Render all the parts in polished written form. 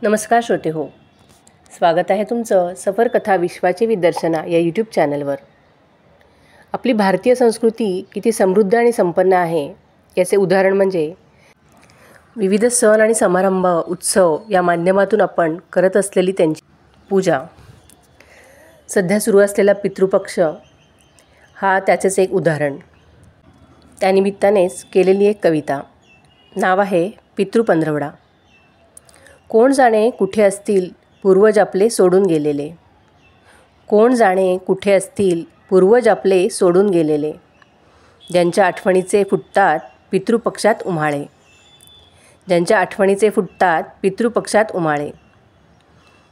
नमस्कार श्रोते हो, स्वागत आहे तुमचं सफर कथा विश्वाची विदर्शना या यूट्यूब चॅनलवर। आपली भारतीय संस्कृती किती समृद्ध आणि संपन्न आहे याचे उदाहरण म्हणजे विविध सण आणि समारंभ उत्सव या माध्यमातून आपण करत असलेली त्यांची पूजा। सध्या सुरू असलेला पितृपक्ष हा त्याचेच एक उदाहरण। त्यानिमित्तानेच केलेली एक कविता, नाव आहे पितृपंधरवडा। कोण जाणे कुठे असतील पूर्वज आपले सोडून गेलेले, कोण जाणे कुठे असतील पूर्वज आपले सोडून गेलेले, ज्यांच्या आठवणीचे फुटतात पितृपक्षात उम्हाळे, ज्यांच्या आठवणीचे फुटतात पितृपक्षात उम्हाळे।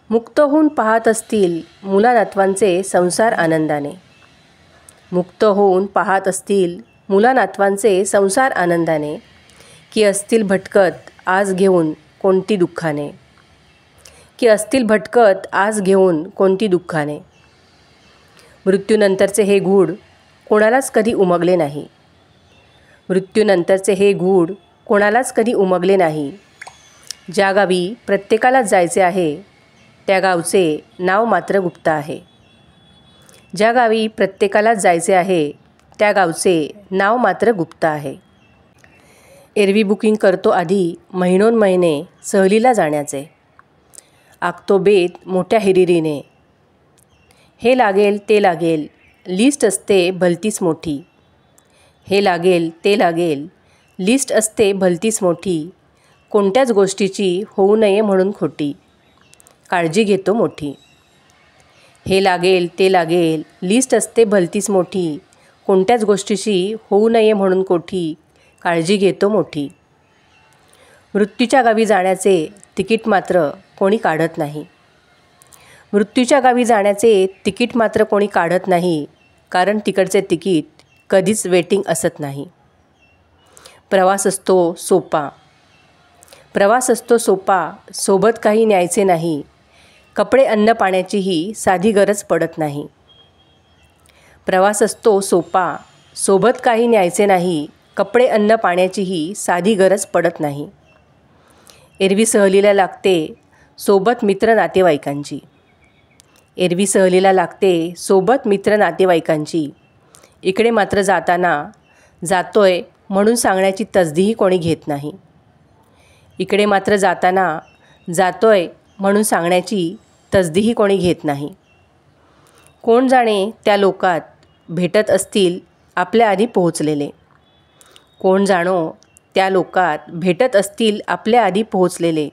मुक्त होऊन पाहत असतील मुलानातवांचे संसार आनंदाने, मुक्त होऊन पाहत असतील मुलानातवांचे संसार आनंदाने, की असतील भटकत आज घेऊन कोणती दुःखाने, की असतील भटकत आज घेऊन कोणती दुःखाने। मृत्यूनंतरचे हे गूढ कोणालाच कधी उमगले नाही, मृत्यूनंतरचे हे गूढ कोणालाच कधी उमगले नाही। ज्या गावी प्रत्येकालाच जायचे आहे त्या गावचे नाव मात्र गुप्त आहे, ज्या गावी प्रत्येकालाच जायचे आहे त्या गावचे नाव मात्र गुप्त आहे। एरवी बुकिंग करतो आधी महिनोन महिने सहलीला जाण्याचे, आखतो बेत मोठ्या हिरिरीने। हे लागेल ते लागेल लिस्ट असते भलतीच मोठी, हे लागेल ते लागेल लिस्ट असते भलतीच मोठी। कोणत्याच गोष्टीची होऊ नये म्हणून खोटी, काळजी घेतो मोठी। हे लागेल ते लागेल लिस्ट असते भलतीच मोठी, कोणत्याच गोष्टीची होऊ नये म्हणून खोटी, काळजी घेतो मोठी। मृत्यूच्या गावी जाण्याचे तिकीट मात्र कोणी काढत नाही, मृत्यूच्या गावी जाण्याचे तिकीट मात्र कोणी काढत नाही, कारण तिकडचे तिकीट कधीच वेटिंग असत नाही। प्रवास असतो सोपा, प्रवास असतो सोपा, सोबत काही न्यायचे नाही, कपडे अन्न पाण्याचीही साधी गरज पडत नाही। प्रवास असतो सोपा, सोबत काही न्यायचे नाही, कपडे अन्न पाण्याचीही साधी गरज पडत नाही। एरवी सहलीला लागते सोबत मित्र नातेवाईकांची, एरवी सहलीला लागते सोबत मित्र नातेवाईकांची, इकडे मात्र जाताना जातोय म्हणून सांगण्याची तसदीही कोणी घेत नाही, इकडे मात्र जाताना जातोय म्हणून सांगण्याची तसदीही कोणी घेत नाही। कोण जाणे त्या लोकात भेटत असतील आपल्या आधी पोहोचलेले, कोण जाणो त्या लोकात भेटत असतील आपल्या आधी पोहोचलेले।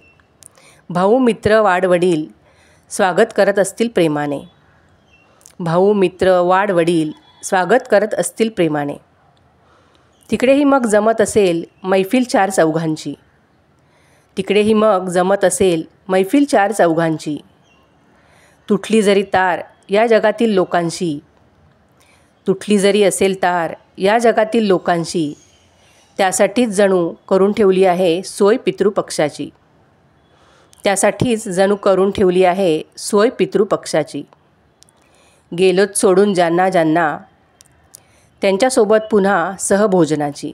भाऊ मित्र वाडवडील स्वागत करत असतील प्रेमाने, भाऊ मित्र वाडवडील स्वागत करत असतील प्रेमाने। तिकडेही मग जमत असेल मैफिल चार चौघांची, तिकडेही मग जमत असेल मैफिल चार चौघांची। तुटली जरी तार या जगातील लोकांशी, तुटली जरी असेल तार या जगातील लोकांशी, त्यासाठीच जणू करून ठेवली आहे सोय पितृपक्षाची, त्यासाठीच जणू करून ठेवली आहे सोय पितृपक्षाची। गेलोत सोडून ज्यांना ज्यांना त्यांच्यासोबत पुन्हा सहभोजनाची,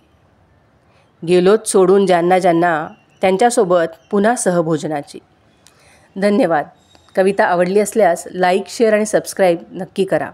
गेलोत सोडून ज्यांना ज्यांना त्यांच्यासोबत पुन्हा सहभोजनाची। धन्यवाद। कविता आवडली असल्यास लाईक शेअर आणि सबस्क्राईब नक्की करा।